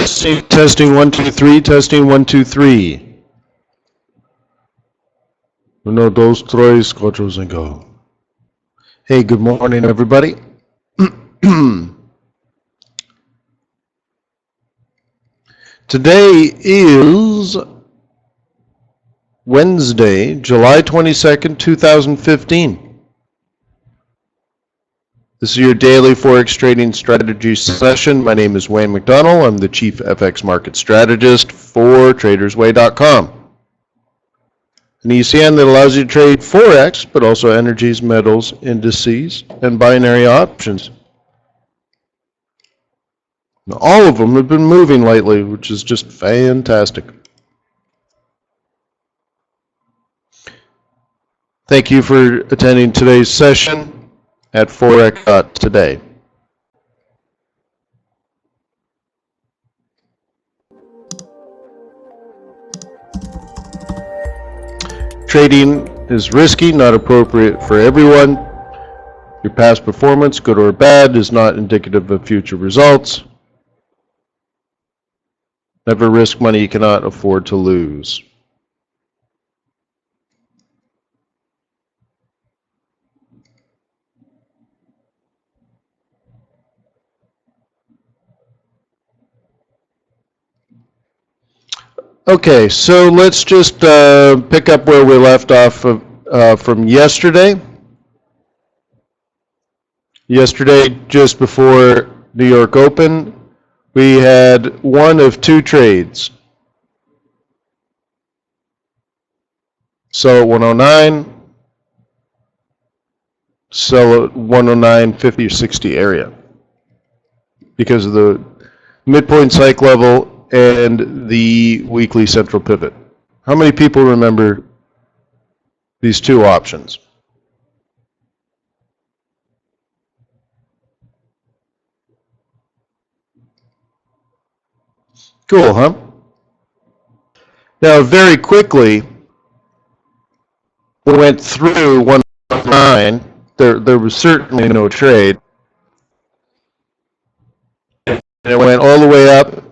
Testing 1 2 3. Testing 1 2 3. 1 2 3 4 5. Hey, good morning, everybody. Today is Wednesday, July 22nd, 2015. This is your daily Forex trading strategy session. My name is Wayne McDonell. I'm the Chief FX Market Strategist for TradersWay.com. An ECN that allows you to trade Forex, but also energies, metals, indices, and binary options. Now, all of them have been moving lately, which is just fantastic. Thank you for attending today's session at Forex.today. Trading is risky, not appropriate for everyone. Your past performance, good or bad, is not indicative of future results. Never risk money you cannot afford to lose. Okay, so let's just pick up where we left off from yesterday. Yesterday, just before New York Open, we had one of two trades. Sell at 109, sell at 109.50 or 60 area because of the midpoint cycle level and the weekly central pivot. How many people remember these two options? Cool, huh? Now, very quickly, we went through 109. There was certainly no trade. And it went all the way up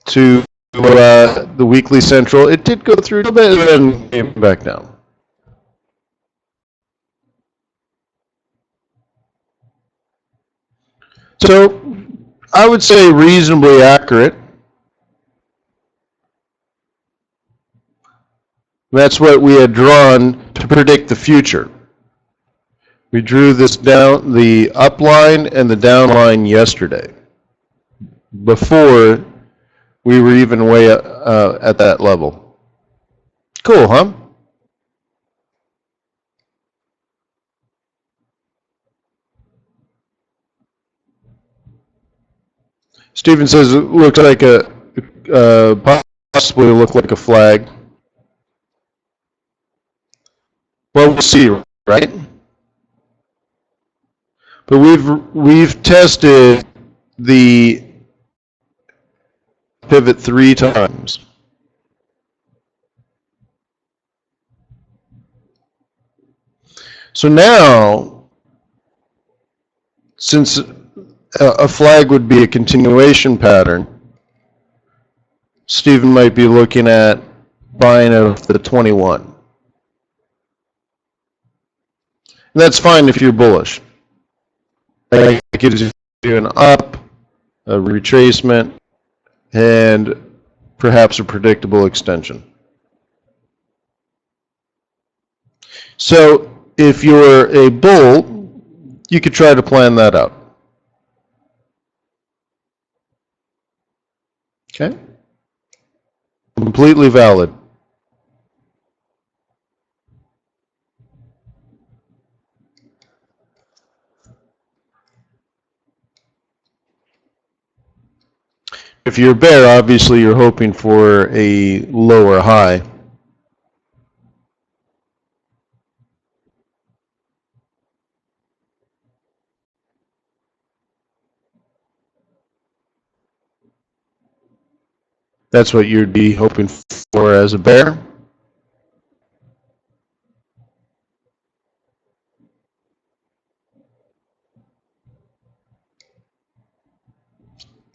to the weekly central. It did go through a bit and then came back down. So I would say reasonably accurate. That's what we had drawn to predict the future. We drew this down, the up line and the down line yesterday, before we were even way at that level. Cool, huh? Stephen says it looks like possibly look like a flag. Well, we'll see, right? But we've tested the pivot 3 times. So now, since a flag would be a continuation pattern, Stephen might be looking at buying out of the 21. And that's fine if you're bullish. That gives you an up, a retracement, and perhaps a predictable extension. So if you're a bull, you could try to plan that out. Okay? Completely valid. If you're a bear, obviously you're hoping for a lower high. That's what you'd be hoping for as a bear.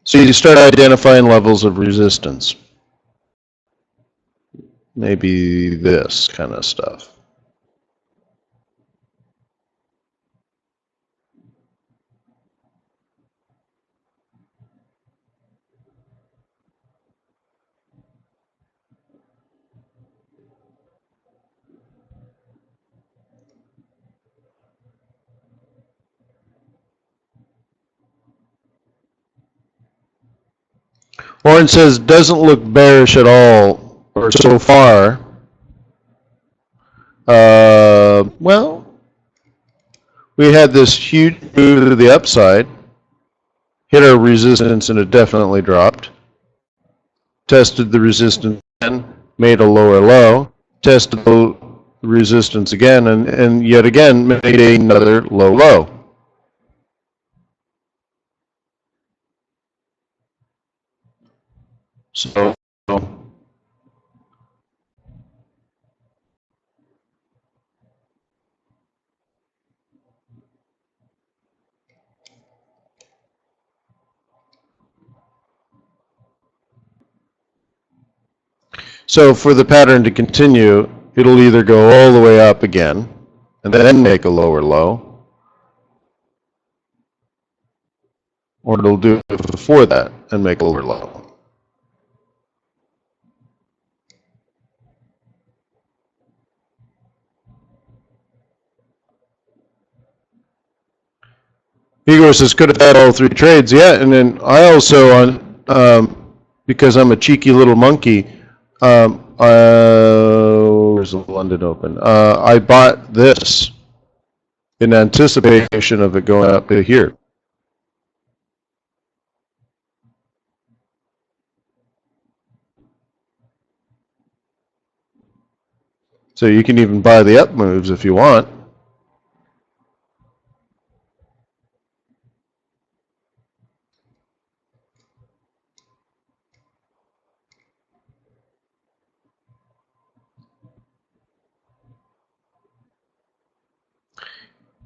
So you start identifying levels of resistance. Maybe this kind of stuff. Warren says, doesn't look bearish at all, or so far. Well, we had this huge move to the upside, hit our resistance, and it definitely dropped. Tested the resistance again, made a lower low, tested the resistance again, and yet again made another low low. So for the pattern to continue, it'll either go all the way up again and then make a lower low, or it'll do it before that and make a lower low. Igor says, could have had all three trades. Yeah, and then I also, because I'm a cheeky little monkey, where's the London Open? I bought this in anticipation of it going up to here. So you can even buy the up moves if you want.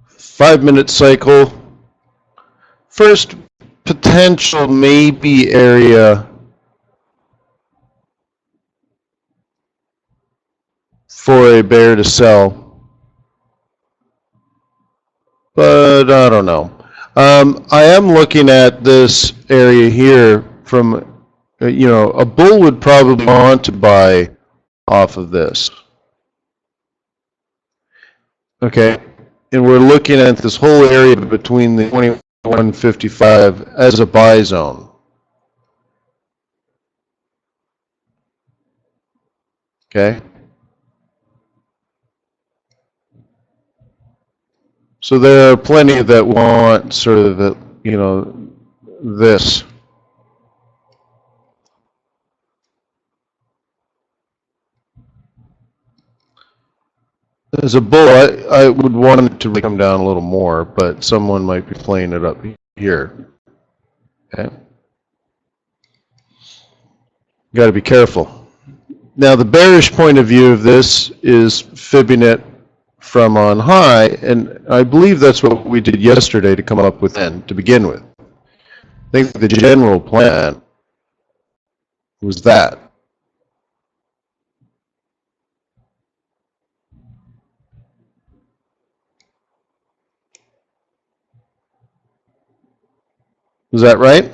Five-minute cycle. First potential maybe area for a bear to sell, but I don't know. I am looking at this area here from, a bull would probably want to buy off of this. Okay, and we're looking at this whole area between the 2155 as a buy zone. Okay. So there are plenty that want sort of the, this. As a bull, I would want it to come down a little more, but someone might be playing it up here. Okay. Got to be careful. Now, the bearish point of view of this is fibbing it from on high, and I believe that's what we did yesterday to come up with N to begin with. I think the general plan was that. Is that right?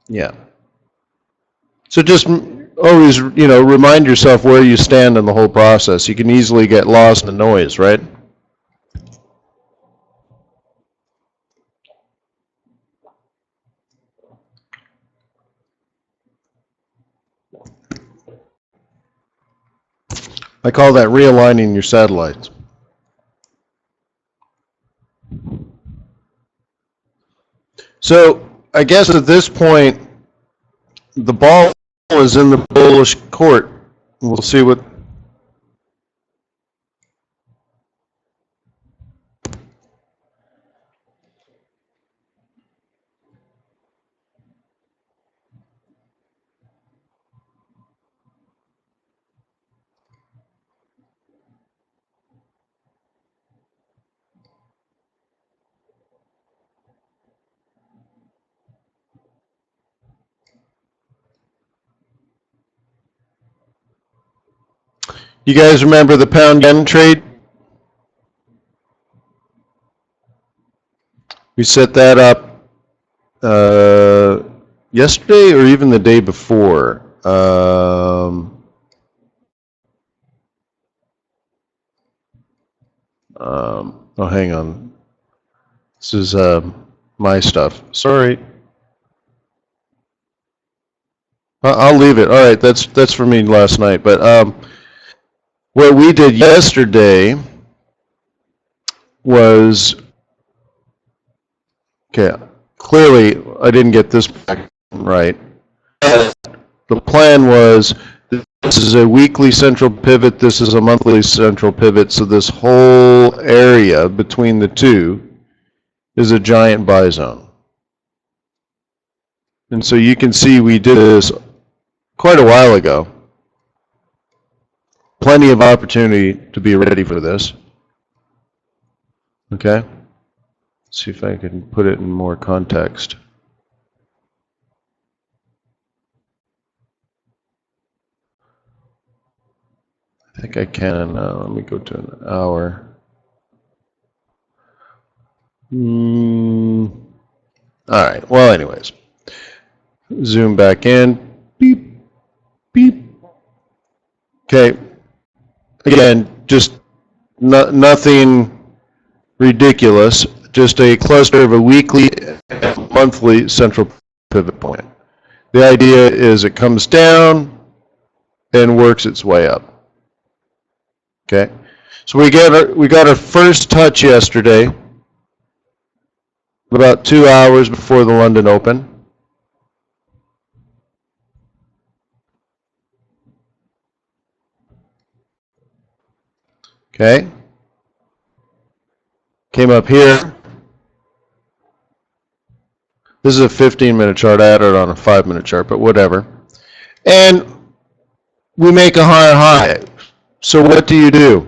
Yeah. So just always, remind yourself where you stand in the whole process. You can easily get lost in the noise, right? I call that realigning your satellites. So I guess at this point, the ball is in the bullish court. We'll see what. You guys remember the pound yen trade? We set that up yesterday or even the day before. Oh, hang on. This is my stuff. Sorry. I'll leave it. All right, that's for me last night. But what we did yesterday was, okay, clearly I didn't get this back right. The plan was, this is a weekly central pivot, this is a monthly central pivot, so this whole area between the two is a giant buy zone. And so you can see we did this quite a while ago. Plenty of opportunity to be ready for this. Okay? Let's see if I can put it in more context. I think I can. Let me go to an hour. All right. Well, anyways, zoom back in. Beep, beep. Okay. Again, just nothing ridiculous. Just a cluster of a weekly and monthly central pivot point. The idea is it comes down and works its way up. Okay, so we got our first touch yesterday, about 2 hours before the London Open. Okay, came up here. This is a 15-minute chart. I had it on a 5-minute chart, but whatever. And we make a higher high. So what do you do?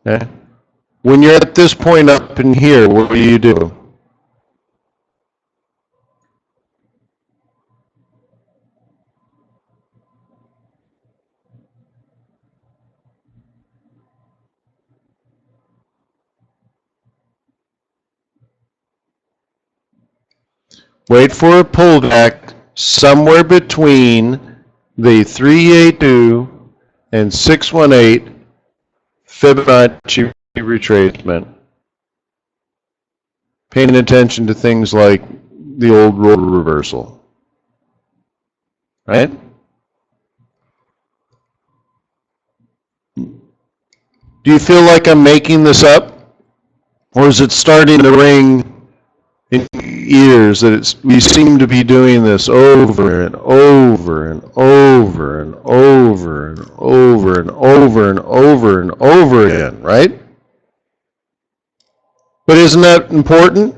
Okay. When you're at this point up in here, what do you do? Wait for a pullback somewhere between the 382 and 618 Fibonacci retracement. Paying attention to things like the old roll reversal. Right? Do you feel like I'm making this up? Or is it starting to ring in ears that we seem to be doing this over and over and over and over and over and over and over and over again, right? But isn't that important?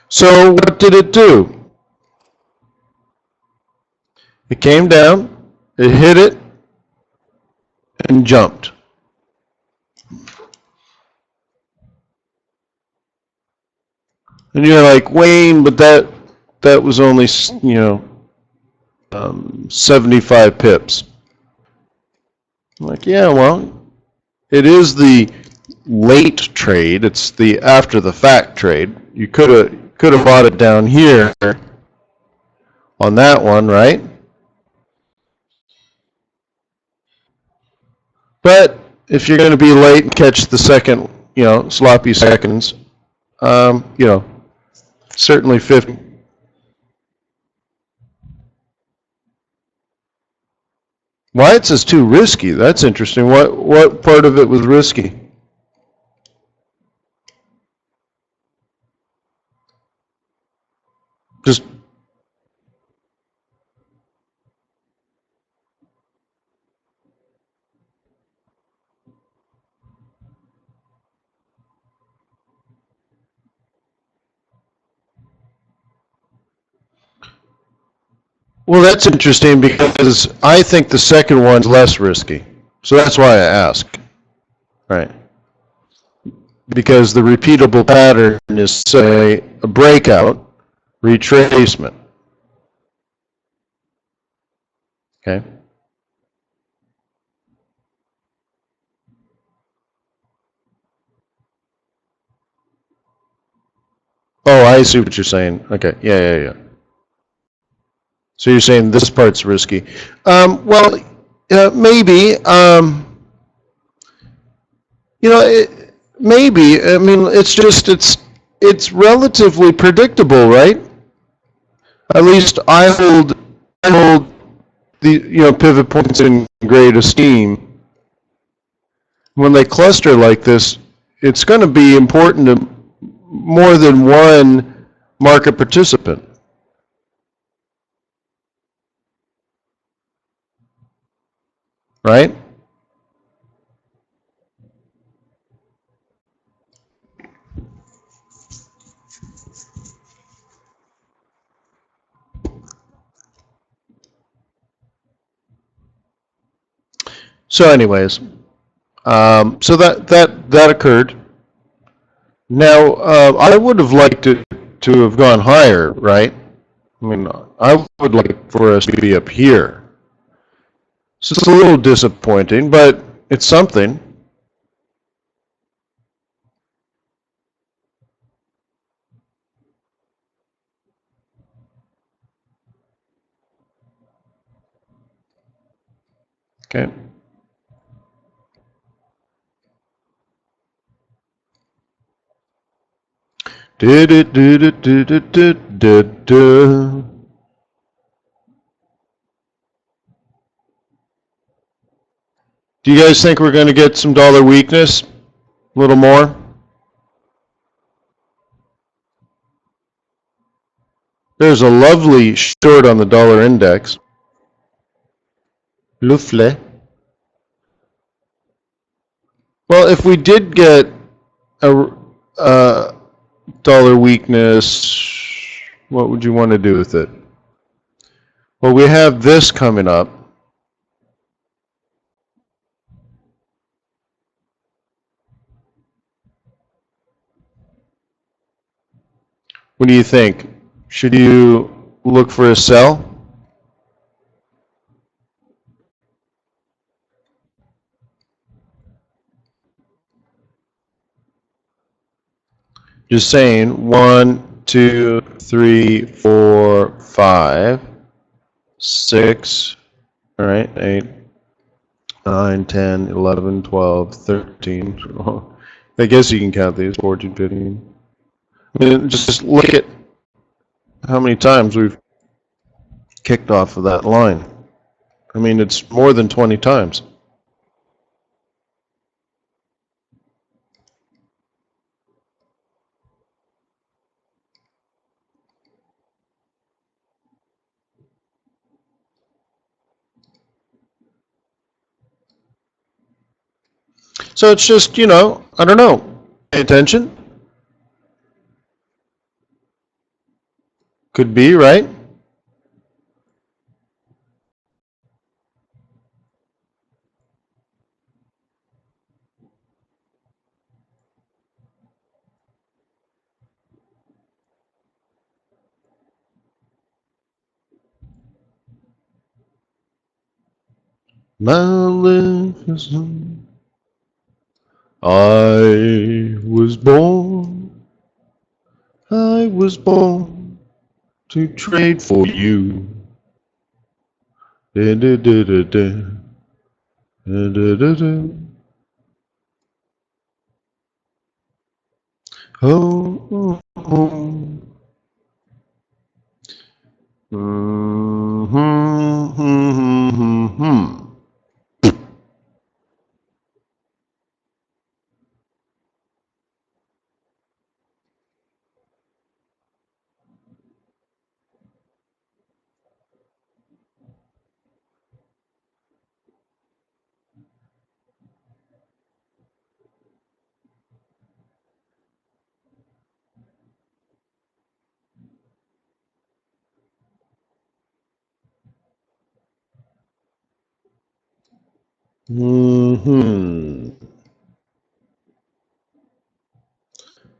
So what did it do? It came down, it hit it, and jumped. And you're like, Wayne, but that was only, 75 pips. I'm like, yeah, well, it is the late trade. It's the after the fact trade. You could have bought it down here on that one, right? But if you're going to be late and catch the second, sloppy seconds, certainly 50. Why it says too risky? That's interesting. What part of it was risky? Just well, that's interesting because I think the second one's less risky. So that's why I ask. Right. because the repeatable pattern is, say, a breakout, retracement. Okay. Oh, I see what you're saying. Okay. Yeah. So you're saying this part's risky. Well, maybe. Maybe. I mean, it's relatively predictable, right? At least I hold the pivot points in great esteem. When they cluster like this, it's going to be important to more than one market participant, right? So, anyways, so that occurred. Now, I would have liked it to have gone higher, right? I mean, I would like for us to be up here. So it's a little disappointing, but it's something. Okay. Did it, did it, did it, did. Do you guys think we're going to get some dollar weakness? A little more? There's a lovely short on the dollar index. Lovely. Well, if we did get a dollar weakness, what would you want to do with it? Well, we have this coming up. What do you think? Should you look for a sell? Just saying, 1, 2, 3, 4, 5, 6, all right, 8, 9, 10, 11, 12, 13. I guess you can count these, 14, 15. I mean, just look at how many times we've kicked off of that line. I mean, it's more than 20 times. So it's just, I don't know. Pay attention. Could be, right? Maleficent. I was born to trade for you. Da, da, da, da, da. Da, da, da, da. Oh, oh, oh. Mm-hmm. Mm-hmm.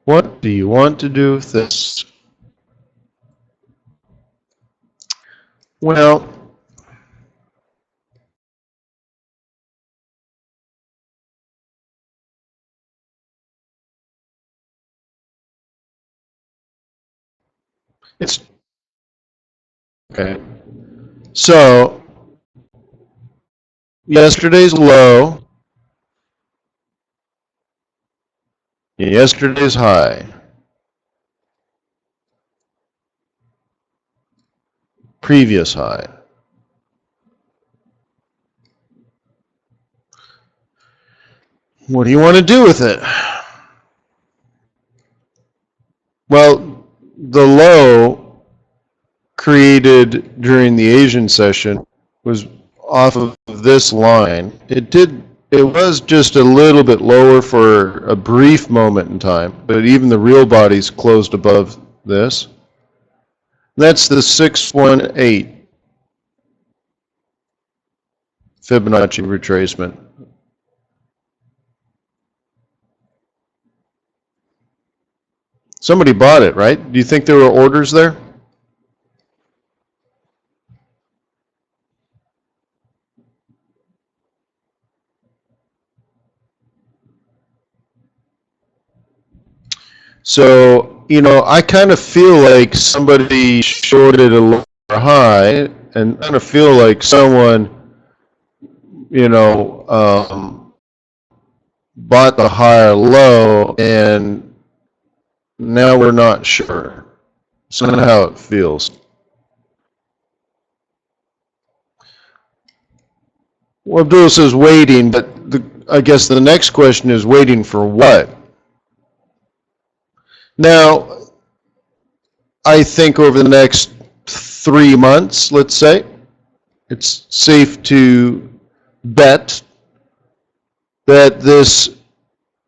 What do you want to do with this? Well, it's okay. So yesterday's low, yesterday's high, previous high. What do you want to do with it? Well, the low created during the Asian session was off of this line. It was just a little bit lower for a brief moment in time, but even the real bodies closed above this. That's the 618 Fibonacci retracement. Somebody bought it, right? Do you think there were orders there? So, I kind of feel like somebody shorted a lower high and kind of feel like someone, bought the higher low and now we're not sure. That's not how it feels. Well, Abdul says waiting, but I guess the next question is waiting for what? Now, I think over the next 3 months, let's say, it's safe to bet that this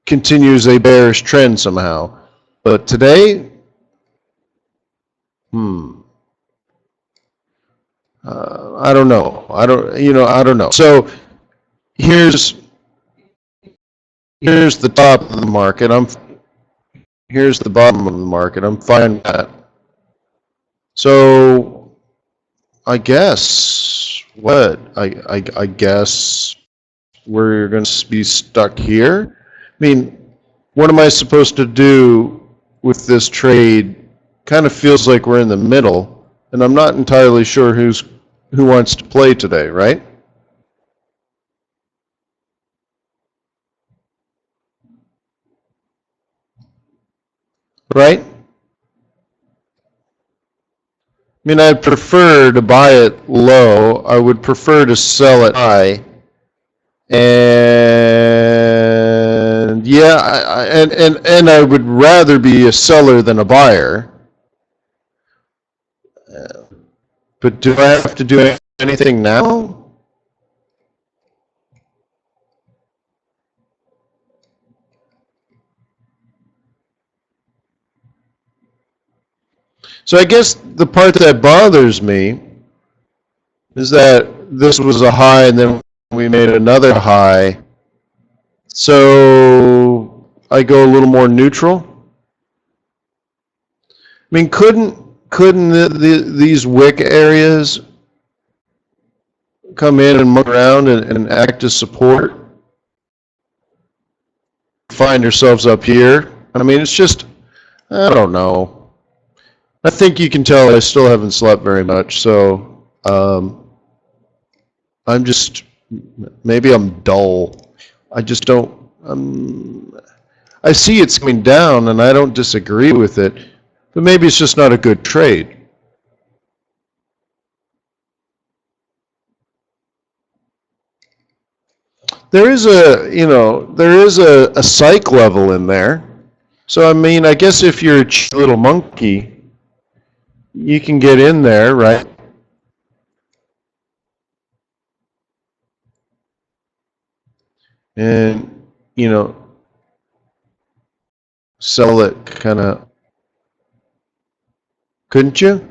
continues a bearish trend somehow. But today, I don't know. I don't know. So here's the top of the market. Here's the bottom of the market. I'm fine with that. So I guess what? I guess we're going to be stuck here. I mean, what am I supposed to do with this trade? Kind of feels like we're in the middle, and I'm not entirely sure who wants to play today, right? Right? I mean, I'd prefer to buy it low. I would prefer to sell it high. And yeah, and I would rather be a seller than a buyer. But do I have to do anything now? So I guess the part that bothers me is that this was a high and then we made another high. So I go a little more neutral. I mean, couldn't these wick areas come in and muck around and act as support? Find yourselves up here. I mean, it's just, I don't know. I think you can tell I still haven't slept very much, so I'm just, maybe I'm dull. I just don't, I see it's coming down and I don't disagree with it, but maybe it's just not a good trade. There is a psych level in there. So, I mean, I guess if you're a little monkey, you can get in there, right? And, sell it kind of, couldn't you?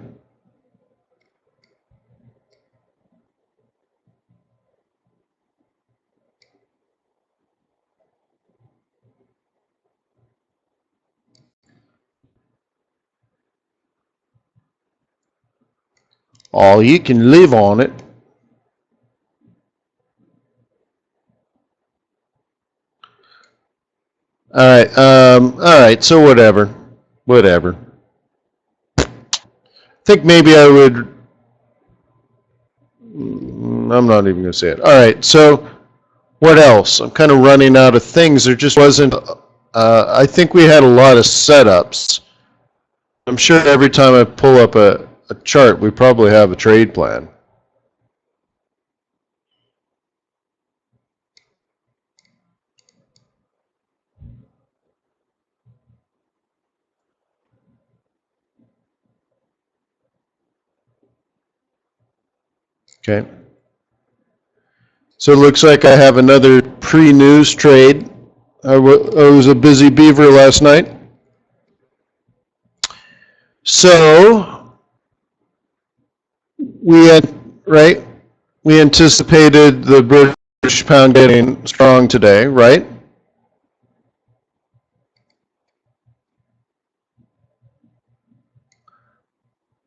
All you can live on it. All right, so whatever. I think maybe I would, I'm not even going to say it. All right, so what else? I'm kind of running out of things. There just wasn't, I think we had a lot of setups. I'm sure every time I pull up a chart, we probably have a trade plan. Okay. So it looks like I have another pre-news trade. I was a busy beaver last night. So we had, right? We anticipated the British pound getting strong today, right?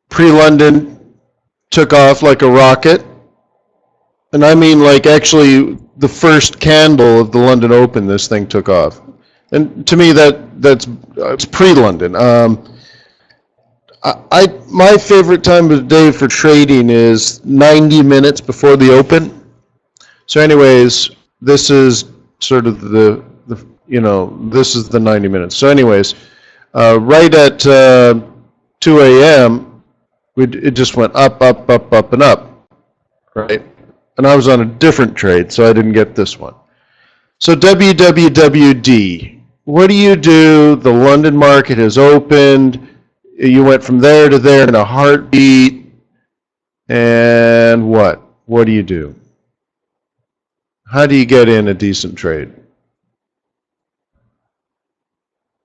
Pre-London took off like a rocket. And I mean, like, actually, the first candle of the London Open, this thing took off. And to me, that's it's pre-London. My favorite time of the day for trading is 90 minutes before the open. So, anyways, this is sort of this is the 90 minutes. So, anyways, right at 2 a.m., it just went up, and up, right? And I was on a different trade, so I didn't get this one. So WWWD, what do you do? The London market has opened. You went from there to there in a heartbeat. And what? What do you do? How do you get in a decent trade?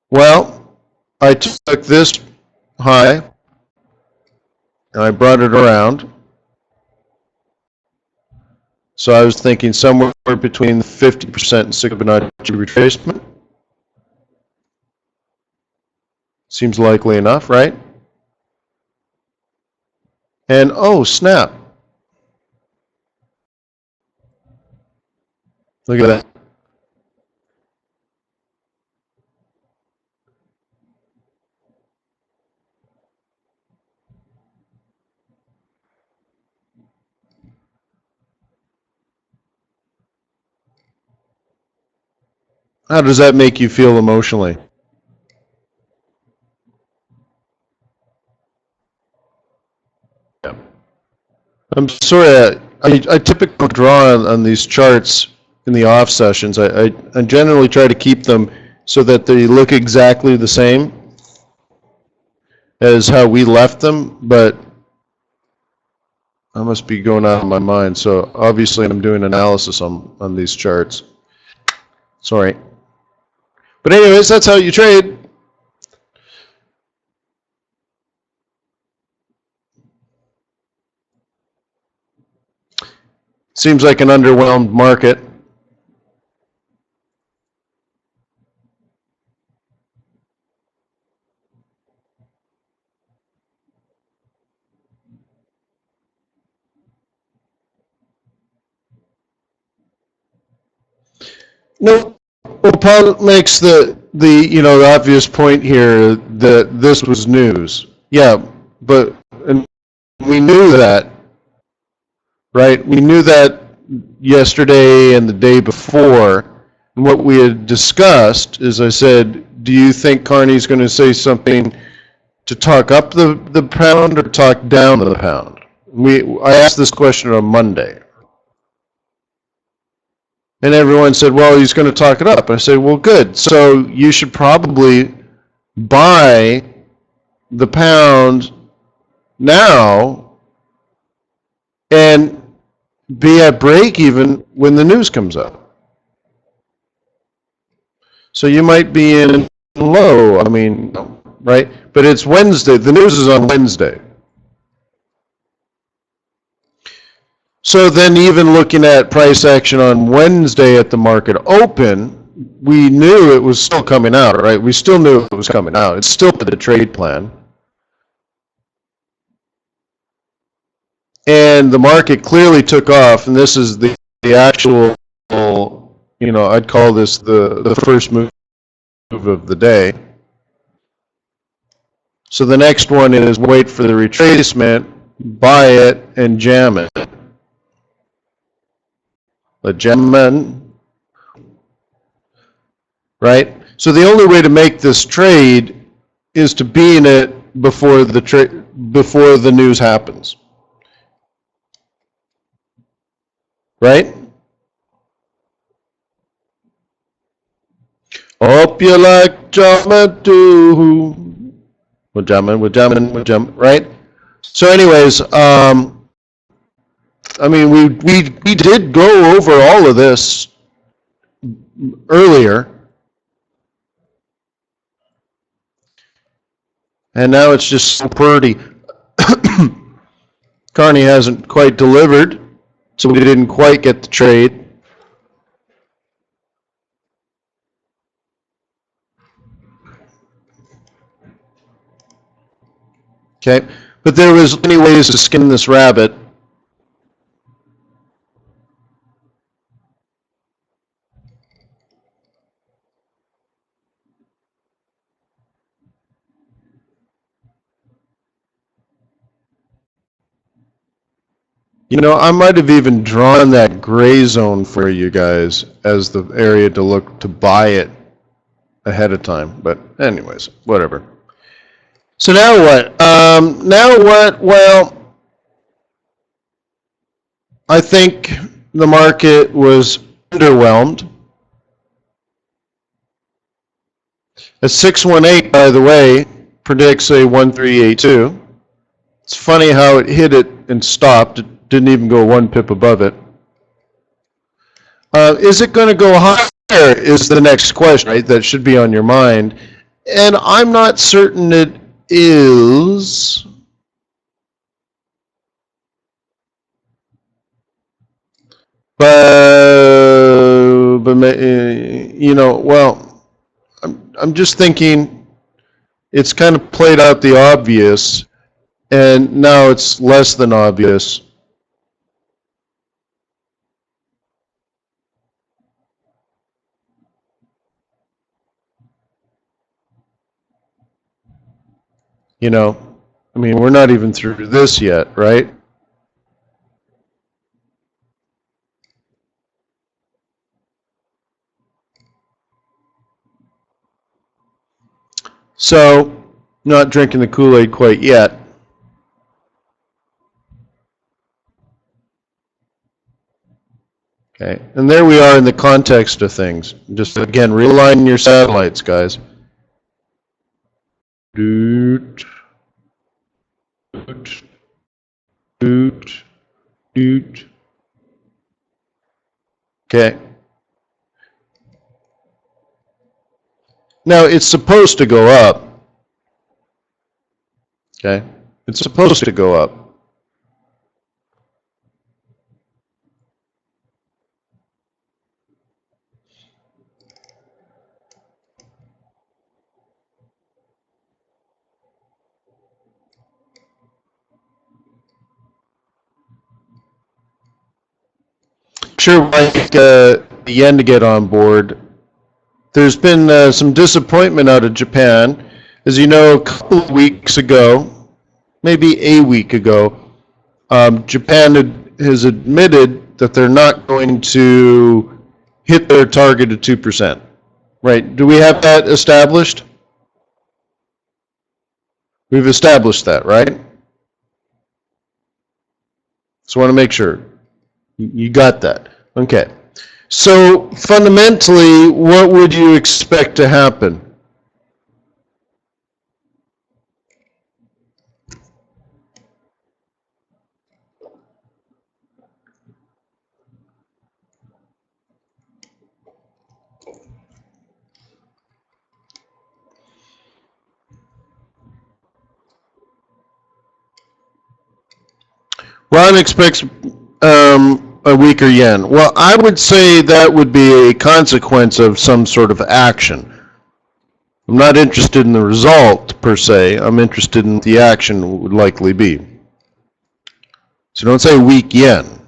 Well, I took this high, and I brought it around. So I was thinking somewhere between 50% and Fibonacci retracement. Seems likely enough, right? And oh, snap. Look at that. How does that make you feel emotionally? Yeah. I'm sorry, I typically draw on these charts in the off sessions. I generally try to keep them so that they look exactly the same as how we left them, but I must be going out of my mind. So obviously I'm doing analysis on these charts. Sorry. But anyways, that's how you trade. Seems like an underwhelmed market. No, well, Paul makes the obvious point here that this was news. Yeah, but and we knew that, right? We knew that yesterday and the day before. And what we had discussed is, I said, do you think Carney's going to say something to talk up the pound or talk down the pound? I asked this question on Monday. And everyone said, well, he's going to talk it up. I said, well, good. So you should probably buy the pound now and be at break even when the news comes up. So you might be in low, I mean, right? But it's Wednesday. The news is on Wednesday. So then even looking at price action on Wednesday at the market open, we knew it was still coming out, right? We still knew it was coming out. It's still the trade plan. And the market clearly took off, and this is the actual, you know, I'd call this the first move of the day. So the next one is wait for the retracement, buy it, and jam it. Let jam in, right? So the only way to make this trade is to be in it before the news happens, right? Hope you like jamming too. We're jamming, right? So anyways, I mean, we did go over all of this earlier, and now it's just so pretty. Carney hasn't quite delivered, so we didn't quite get the trade. Okay, but there was many ways to skin this rabbit. You know, I might have even drawn that gray zone for you guys as the area to look to buy it ahead of time. But anyways, whatever. So now what? Well, I think the market was underwhelmed. A 618, by the way, predicts a 1382. It's funny how it hit it and stopped. It didn't even go 1 pip above it. Is it going to go higher is the next question, right? That should be on your mind. And I'm not certain it is. But you know, well, I'm just thinking it's kind of played out the obvious, and now it's less than obvious. You know, I mean, we're not even through this yet, right? So, not drinking the Kool-Aid quite yet. Okay, and there we are in the context of things. Just again, realign your satellites, guys. Doot, doot, doot, doot. Okay. Now it's supposed to go up. Okay, it's supposed to go up. Sure, like the yen to get on board. There's been some disappointment out of Japan. As you know, a couple of weeks ago, maybe a week ago, Japan has admitted that they're not going to hit their target of 2%. Right? Do we have that established? We've established that, right? So I want to make sure. You got that. Okay. So fundamentally, what would you expect to happen? Ron expects a weaker yen. Well, I would say that would be a consequence of some sort of action. I'm not interested in the result per se. I'm interested in what the action would likely be. So don't say weak yen.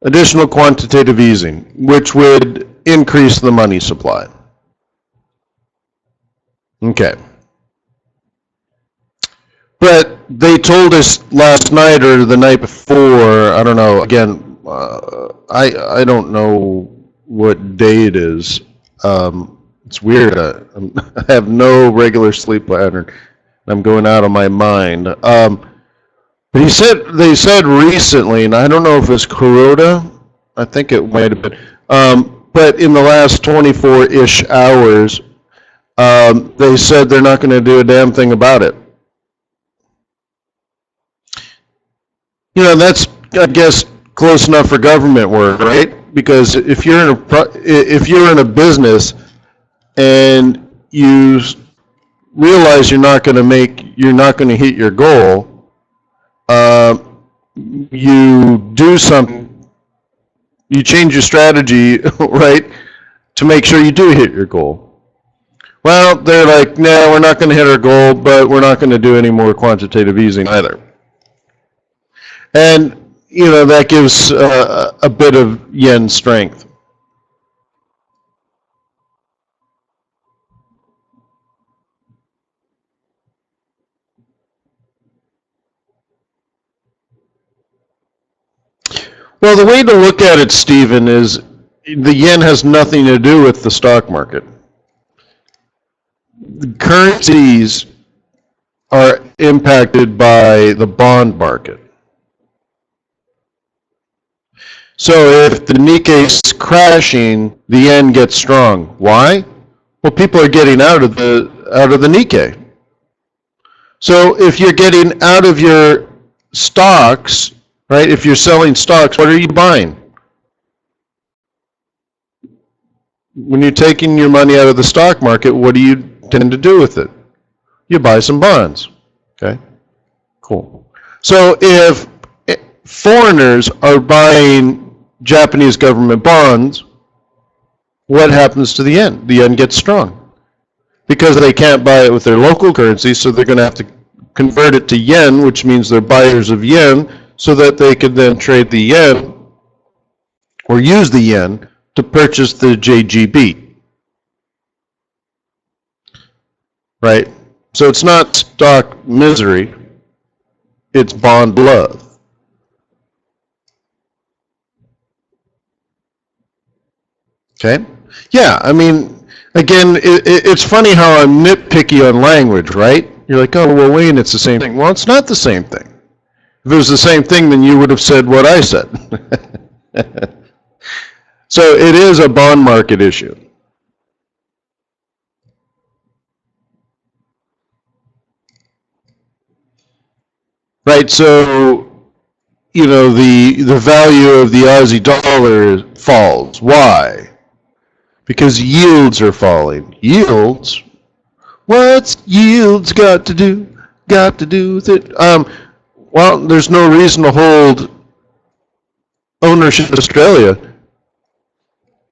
Additional quantitative easing, which would increase the money supply. Okay. But they told us last night or the night before, I don't know, again, I don't know what day it is. It's weird. I have no regular sleep pattern. I'm going out of my mind. But they said recently, and I don't know if it's Kuroda, I think it might have been, but in the last 24-ish hours, they said they're not going to do a damn thing about it. You know, that's, I guess, close enough for government work, right? Because if you're in a business and you realize you're not going to hit your goal, you do something, you change your strategy, right, to make sure you do hit your goal. Well, they're like, no, we're not going to hit our goal, but we're not going to do any more quantitative easing either. And, you know, that gives a bit of yen strength. Well, the way to look at it, Stephen, is the yen has nothing to do with the stock market. Currencies are impacted by the bond market. So if the Nikkei is crashing, the yen gets strong. Why? Well, people are getting out of the Nikkei. So if you're getting out of your stocks, right? If you're selling stocks, what are you buying? When you're taking your money out of the stock market, what do you tend to do with it? You buy some bonds. Okay, cool. So if foreigners are buying Japanese government bonds, what happens to the yen? The yen gets strong. Because they can't buy it with their local currency, so they're going to have to convert it to yen, which means they're buyers of yen, so that they can then trade the yen or use the yen to purchase the JGB. Right? So it's not stock misery, it's bond love. Okay? Yeah, I mean, again, it's funny how I'm nitpicky on language, right? You're like, oh, well, Wayne, it's the same thing. Well, it's not the same thing. If it was the same thing, then you would have said what I said. So it is a bond market issue. Right, so, you know, the value of the Aussie dollar falls. Why? Because yields are falling. Yields? What's yields got to do with it? Well, there's no reason to hold ownership in Australia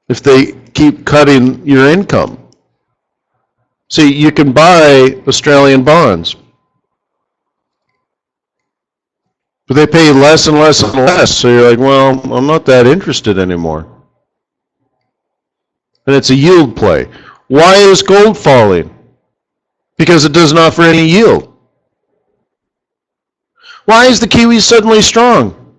if they keep cutting your income. See, you can buy Australian bonds, but they pay less and less and less. So you're like, well, I'm not that interested anymore. And it's a yield play. Why is gold falling? Because it doesn't offer any yield. Why is the Kiwi suddenly strong?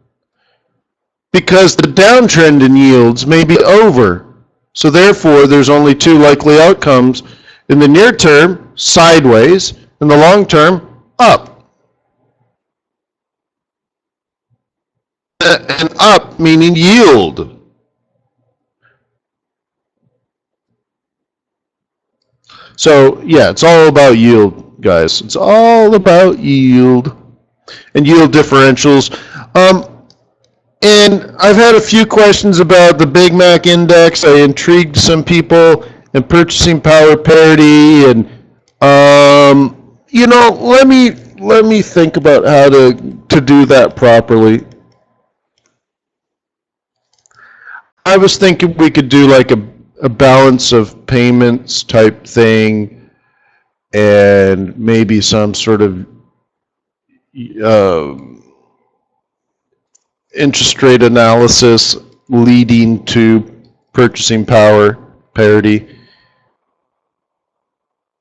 Because the downtrend in yields may be over. So therefore, there's only two likely outcomes. In the near term, sideways. In the long term, up. And up meaning yield. So yeah, it's all about yield, guys. It's all about yield and yield differentials. And I've had a few questions about the Big Mac index. I intrigued some people in purchasing power parity, and you know, let me think about how to do that properly. I was thinking we could do like a balance of payments type thing, and maybe some sort of interest rate analysis leading to purchasing power parity.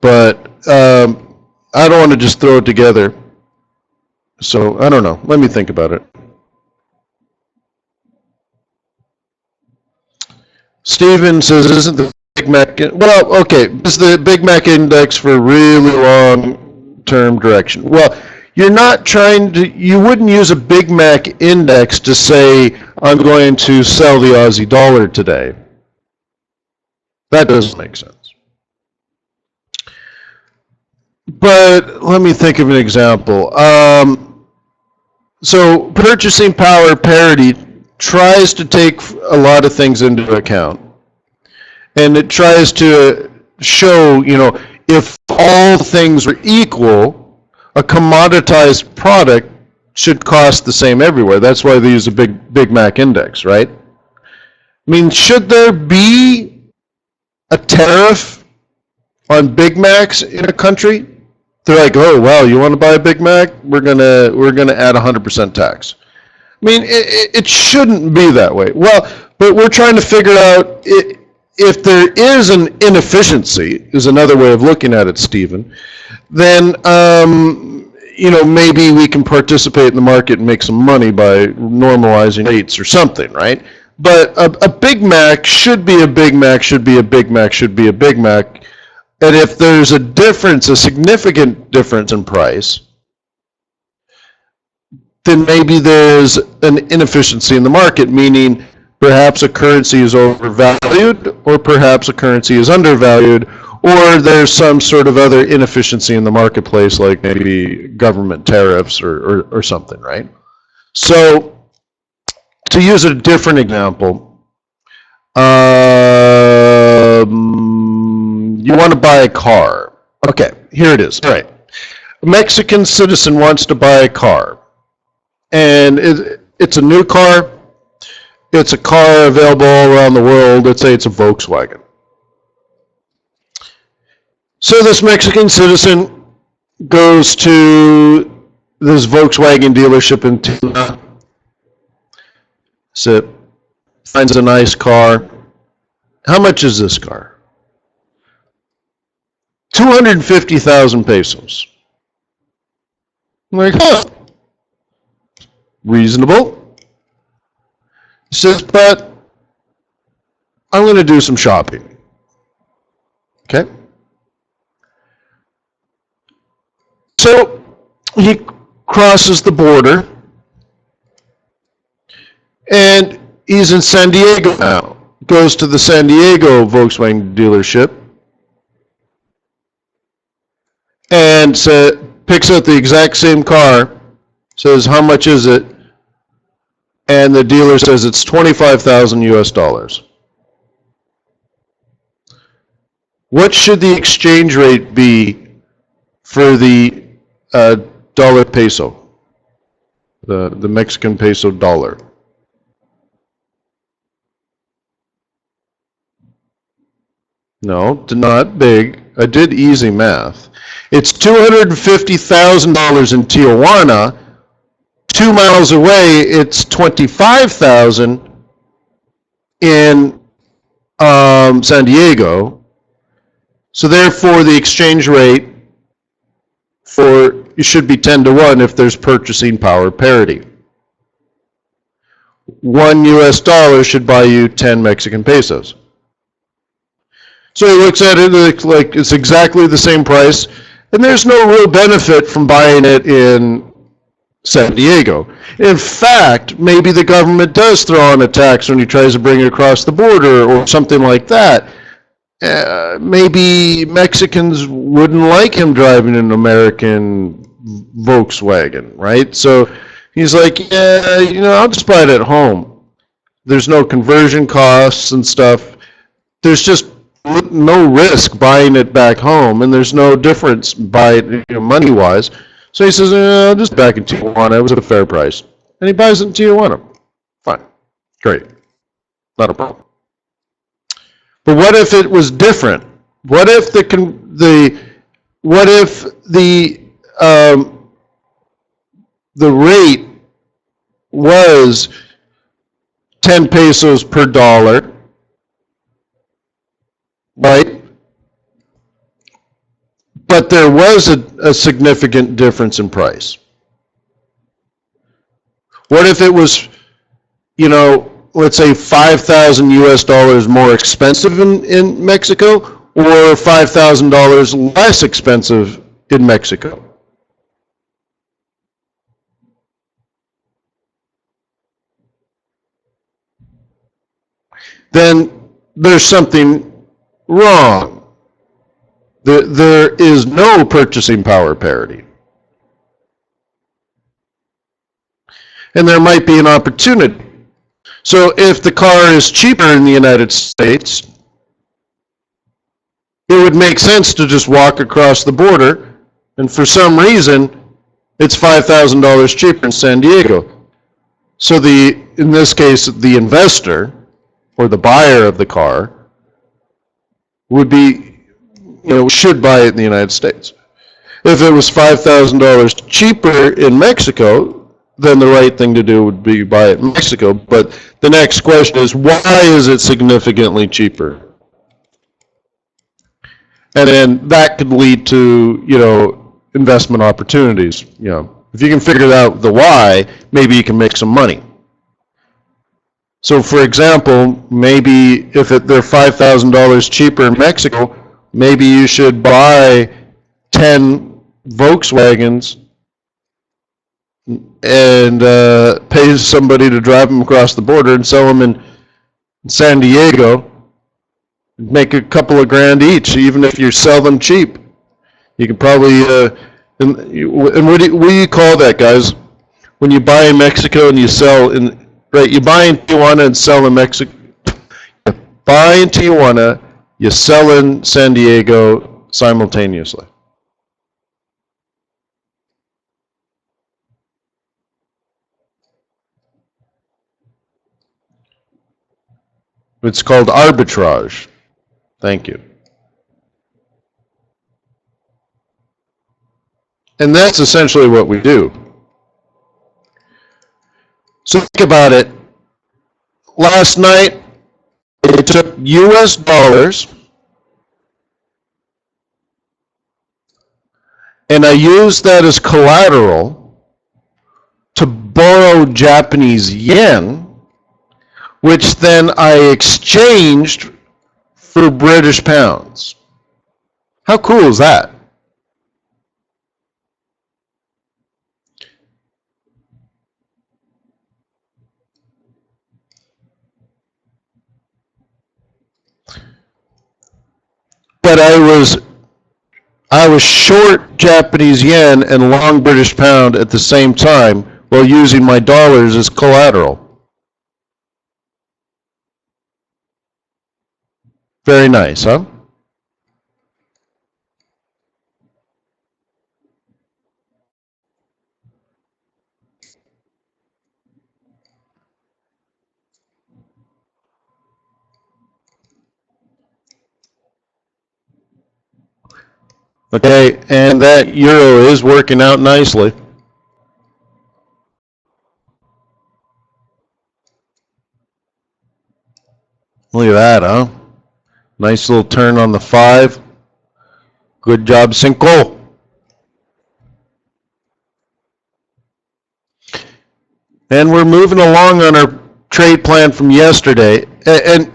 But I don't want to just throw it together. So I don't know. Let me think about it. Steven says, isn't the Big Mac, well, okay, is the Big Mac index for really long-term direction? Well, you're not trying to, you wouldn't use a Big Mac index to say, I'm going to sell the Aussie dollar today. That doesn't make sense. But let me think of an example. So purchasing power parity tries to take a lot of things into account. And it tries to show, you know, if all things are equal, a commoditized product should cost the same everywhere. That's why they use a Big Mac index, right? I mean, should there be a tariff on Big Macs in a country? They're like, oh, well, you want to buy a Big Mac? We're gonna add 100% tax. I mean, it shouldn't be that way. Well, but we're trying to figure out if there is an inefficiency, is another way of looking at it, Stephen, then you know, maybe we can participate in the market and make some money by normalizing rates or something, right? But a Big Mac should be a Big Mac, should be a Big Mac, should be a Big Mac. And if there's a difference, a significant difference in price, then maybe there's an inefficiency in the market, meaning perhaps a currency is overvalued, or perhaps a currency is undervalued, or there's some sort of other inefficiency in the marketplace, like maybe government tariffs or something, right? So, to use a different example, you want to buy a car. Okay, here it is. All right. A Mexican citizen wants to buy a car. And it's a new car. It's a car available all around the world. Let's say it's a Volkswagen. So this Mexican citizen goes to this Volkswagen dealership in Tijuana. So finds a nice car. How much is this car? 250,000 pesos. I'm like, huh. Reasonable. He says, but I'm going to do some shopping. Okay. So he crosses the border, and he's in San Diego now. Goes to the San Diego Volkswagen dealership, and picks out the exact same car, says, how much is it? And the dealer says it's 25,000 US dollars. What should the exchange rate be for the dollar peso, the Mexican peso dollar? No, not big. I did easy math. It's $250,000 in Tijuana. 2 miles away, it's 25,000 in San Diego. So therefore, the exchange rate it should be 10 to 1 if there's purchasing power parity. 1 US dollar should buy you 10 Mexican pesos. So he looks at it like it's exactly the same price, and there's no real benefit from buying it in San Diego. In fact, maybe the government does throw on a tax when he tries to bring it across the border or something like that. Maybe Mexicans wouldn't like him driving an American Volkswagen, right? So he's like, yeah, you know, I'll just buy it at home. There's no conversion costs and stuff. There's just no risk buying it back home, and there's no difference money-wise. So he says, I'll just back in Tijuana. It was at a fair price. And he buys it in Tijuana. Fine. Great. Not a problem. But what if it was different? What if the rate was 10 pesos per dollar, right? But there was a significant difference in price. What if it was, let's say 5,000 US dollars more expensive in Mexico, or $5,000 less expensive in Mexico? Then there's something wrong. There is no purchasing power parity. And there might be an opportunity. So if the car is cheaper in the United States, it would make sense to just walk across the border, and for some reason, it's $5,000 cheaper in San Diego. So in this case, the investor or the buyer of the car would be, should buy it in the United States. If it was $5,000 cheaper in Mexico, then the right thing to do would be buy it in Mexico. But the next question is, why is it significantly cheaper? And then that could lead to, investment opportunities. If you can figure out the why, maybe you can make some money. So for example, maybe if they're $5,000 cheaper in Mexico, maybe you should buy 10 Volkswagens and pay somebody to drive them across the border and sell them in San Diego, make a couple of grand each, even if you sell them cheap. You could probably, and what do you call that, guys? When you buy in Mexico and you sell in, right, you buy in Tijuana and sell in Mexico. You buy in Tijuana, you sell in San Diego simultaneously. It's called arbitrage. Thank you. And that's essentially what we do. So think about it. Last night, I took US dollars and I used that as collateral to borrow Japanese yen, which then I exchanged for British pounds. How cool is that? But I was short Japanese yen and long British pound at the same time while using my dollars as collateral. Very nice, huh? Okay, and that euro is working out nicely. Look at that, huh? Nice little turn on the 5. Good job, Cinco. And we're moving along on our trade plan from yesterday. And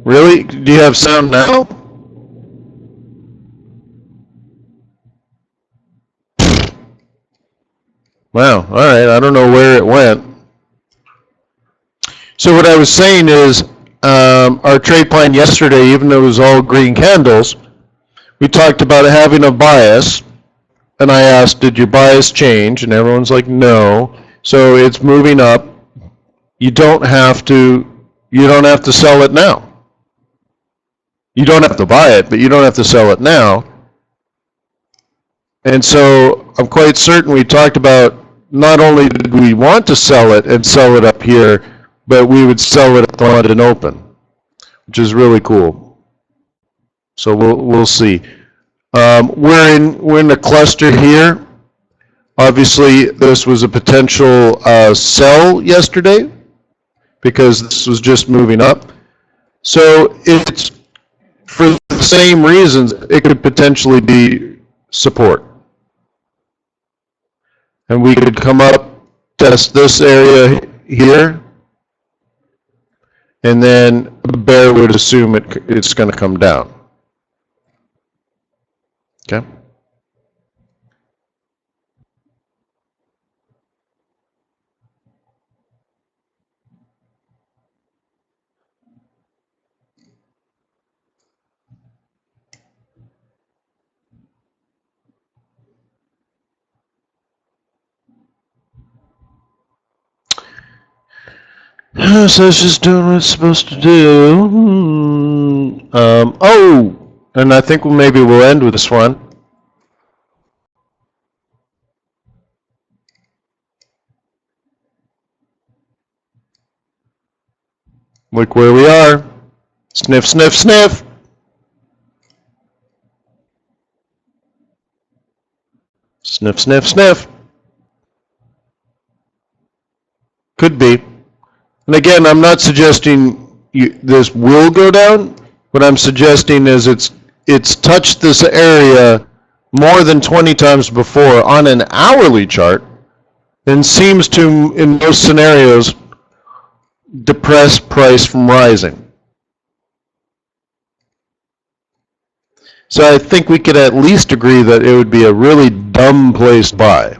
Really? Do you have sound now? Wow, all right, I don't know where it went. So what I was saying is, our trade plan yesterday, even though it was all green candles, we talked about having a bias, and I asked, did your bias change? And everyone's like, no. So it's moving up. You don't have to sell it now. You don't have to buy it, but you don't have to sell it now. And so I'm quite certain we talked about not only did we want to sell it and sell it up here, but we would sell it at the London Open, which is really cool. So we'll see. We're in a cluster here. Obviously, this was a potential sell yesterday because this was just moving up. So it's for the same reasons, it could potentially be support. And we could come up, test this area here, and then the bear would assume it's going to come down. Okay? So it's just doing what it's supposed to do. And I think maybe we'll end with this one. Look where we are. Sniff, sniff, sniff. Sniff, sniff, sniff. Could be. And again, I'm not suggesting this will go down. What I'm suggesting is it's touched this area more than 20 times before on an hourly chart and seems to, in most scenarios, depress price from rising. So I think we could at least agree that it would be a really dumb place to buy.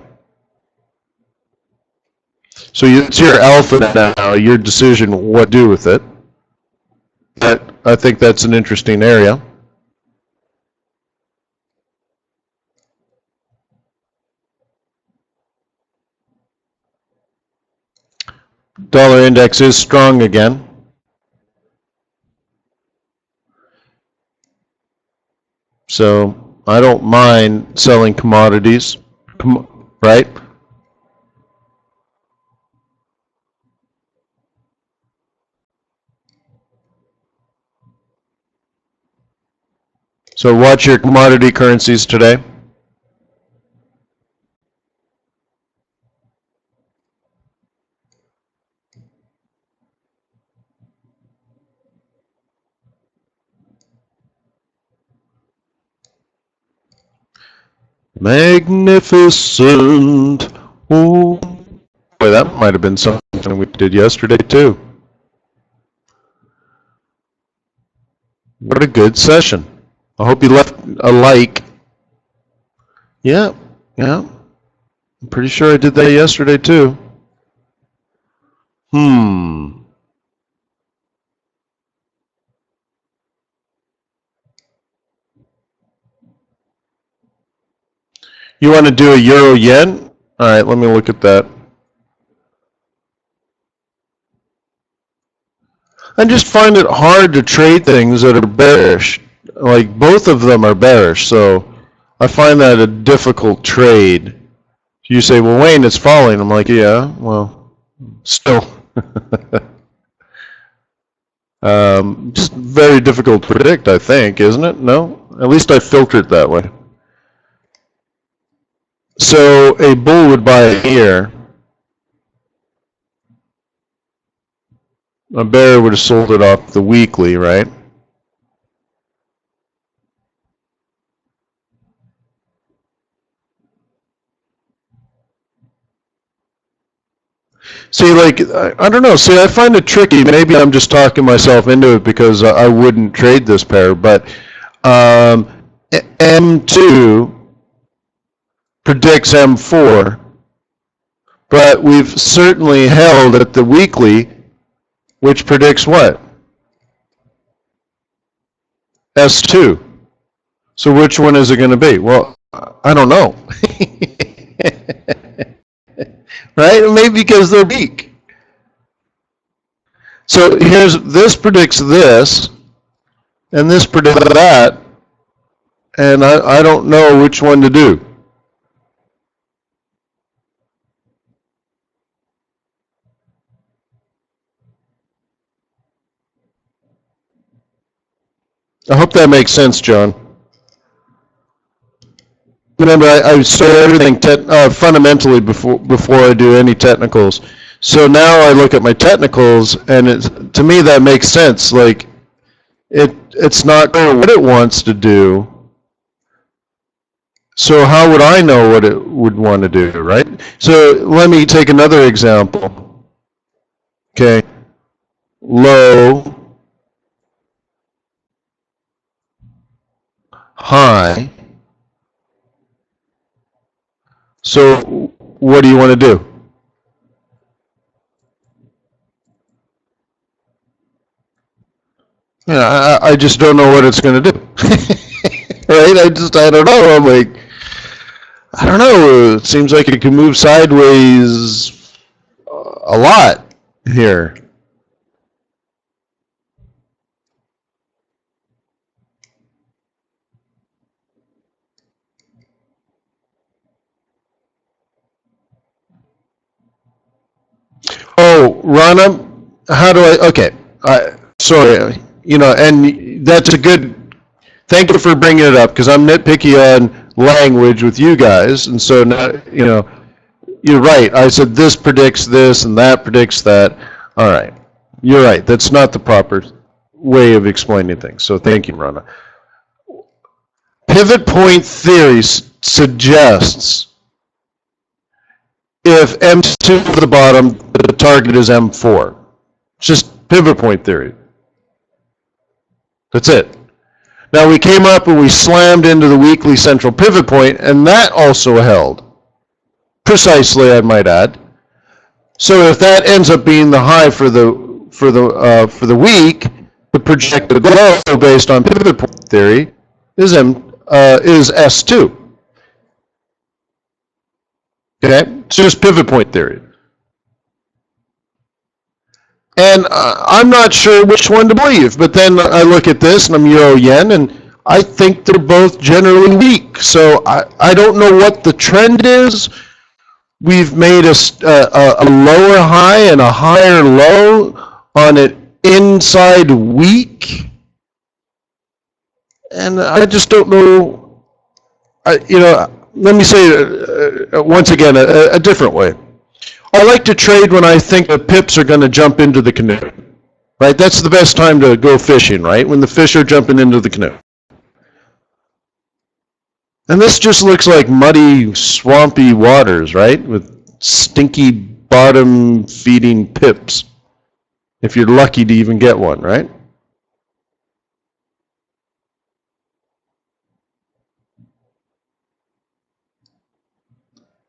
So it's your alpha now, your decision what to do with it. But I think that's an interesting area. Dollar index is strong again. So I don't mind selling commodities, right? So watch your commodity currencies today. Magnificent. Ooh. Boy, that might have been something we did yesterday too. What a good session. I hope you left a like. Yeah. I'm pretty sure I did that yesterday too. You want to do a euro yen? All right, let me look at that. I just find it hard to trade things that are bearish. Like both of them are bearish, so I find that a difficult trade. You say, well, Wayne, it's falling. I'm like, yeah, well, still. Just very difficult to predict, I think, isn't it? No? At least I filter it that way. So a bull would buy it here. A bear would have sold it off the weekly, right? See, like, I don't know. See, I find it tricky. Maybe I'm just talking myself into it because I wouldn't trade this pair, but M2 predicts M4, but we've certainly held at the weekly, which predicts what? S2. So which one is it going to be? Well, I don't know. Right? Maybe because they're weak. So this predicts this, and this predicts that, and I don't know which one to do. I hope that makes sense, John. Remember, I start everything fundamentally before I do any technicals. So now I look at my technicals, and to me that makes sense. Like it's not clear what it wants to do. So how would I know what it would want to do, right? So let me take another example. Okay, low, high. So what do you want to do? Yeah, I just don't know what it's going to do. Right? I don't know. I'm like, I don't know. It seems like it can move sideways a lot here. Oh, Rana, how do I? Okay, sorry. And that's a good. Thank you for bringing it up because I'm nitpicky on language with you guys, and so now you're right. I said this predicts this and that predicts that. All right, you're right. That's not the proper way of explaining things. So thank you, Rana. Pivot point theory suggests if M2 to the bottom, the target is M4. It's just pivot point theory. That's it. Now we came up and we slammed into the weekly central pivot point, and that also held. Precisely, I might add. So if that ends up being the high for the week, the projected low based on pivot point theory is S2. Okay, it's just pivot point theory. And I'm not sure which one to believe, but then I look at this and I'm euro yen, and I think they're both generally weak. So I don't know what the trend is. We've made a lower high and a higher low on an inside week, and I just don't know. Let me say it once again a different way. I like to trade when I think the pips are going to jump into the canoe. Right? That's the best time to go fishing, right? When the fish are jumping into the canoe. And this just looks like muddy, swampy waters, right? With stinky bottom feeding pips. If you're lucky to even get one, right?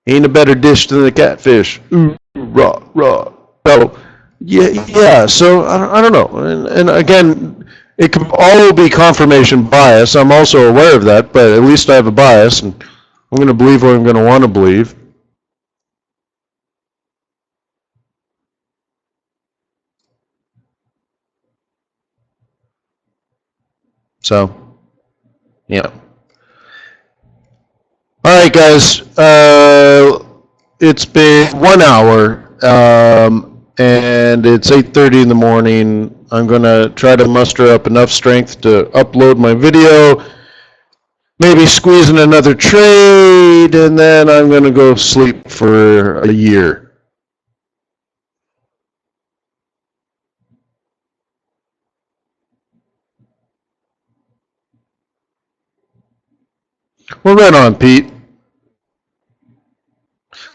Ain't a better dish than the catfish. Ooh, raw, raw. So, yeah. So I don't know. And again, it could all be confirmation bias. I'm also aware of that, but at least I have a bias, and I'm going to believe what I'm going to want to believe. So, yeah. All right, guys. It's been 1 hour, and it's 8:30 in the morning. I'm going to try to muster up enough strength to upload my video, maybe squeeze in another trade, and then I'm going to go sleep for a year. Well, right on, Pete.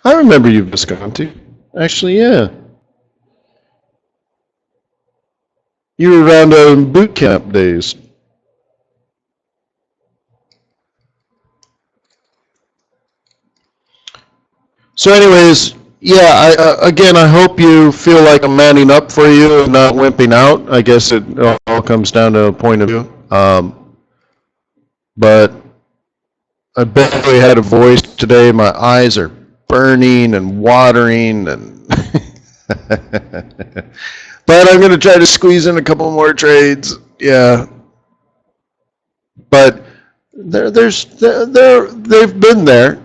I remember you, Visconti. Actually, yeah. You were around in boot camp days. So anyways, yeah, again, I hope you feel like I'm manning up for you and not wimping out. I guess it all comes down to a point of view. But I barely had a voice today. My eyes are burning and watering, and but I'm going to try to squeeze in a couple more trades. Yeah, but they've been there.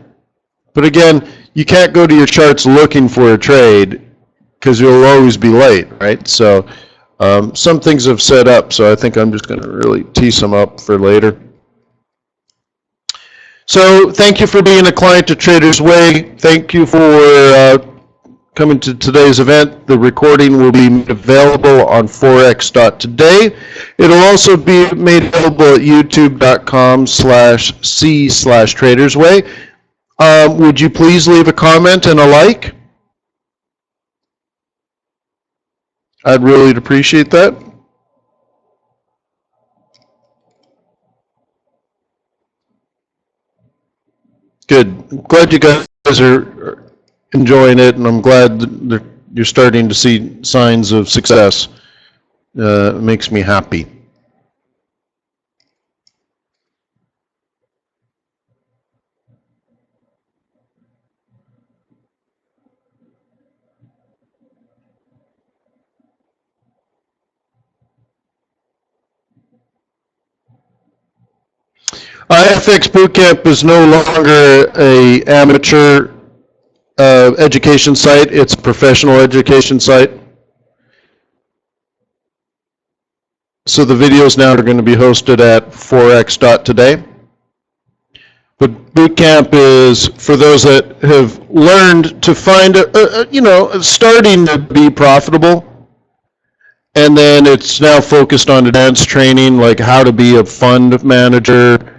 But again, you can't go to your charts looking for a trade because you'll always be late, right? So some things have set up, so I think I'm just going to really tee some up for later. So thank you for being a client to TradersWay. Thank you for coming to today's event. The recording will be available on forex.today. It'll also be made available at youtube.com/c/TradersWay. Would you please leave a comment and a like? I'd really appreciate that. Good. I'm glad you guys are enjoying it, and I'm glad that you're starting to see signs of success. It makes me happy. FX Bootcamp is no longer a amateur education site. It's a professional education site. So the videos now are going to be hosted at forex.today. But Bootcamp is for those that have learned to find, starting to be profitable. And then it's now focused on advanced training, like how to be a fund manager.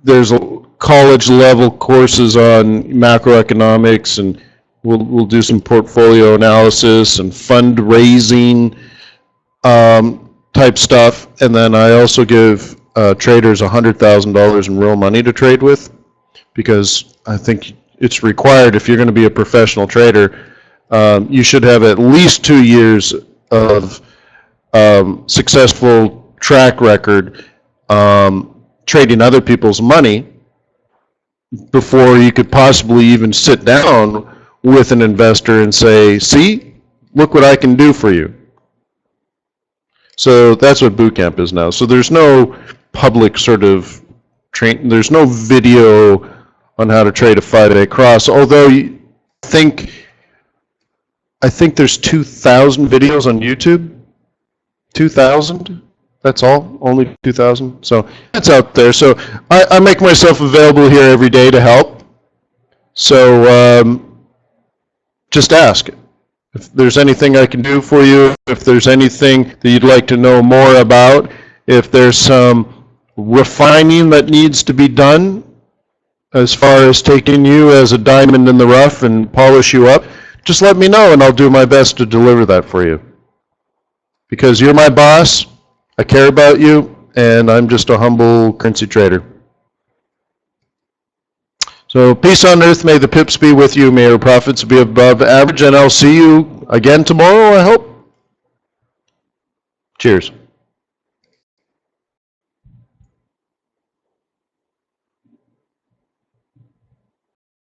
There's college level courses on macroeconomics, and we'll do some portfolio analysis and fundraising type stuff. And then I also give traders $100,000 in real money to trade with, because I think it's required if you're going to be a professional trader. You should have at least 2 years of successful track record trading other people's money before you could possibly even sit down with an investor and say, see, look what I can do for you. So that's what Bootcamp is now. So there's no public sort of there's no video on how to trade a 5-day cross, although I think there's 2,000 videos on YouTube. 2,000? That's all? Only 2,000? So that's out there. So I make myself available here every day to help. So just ask. If there's anything I can do for you, if there's anything that you'd like to know more about, if there's some refining that needs to be done as far as taking you as a diamond in the rough and polish you up, just let me know and I'll do my best to deliver that for you. Because you're my boss, I care about you, and I'm just a humble currency trader. So peace on earth, may the pips be with you, may your profits be above average, and I'll see you again tomorrow, I hope. Cheers.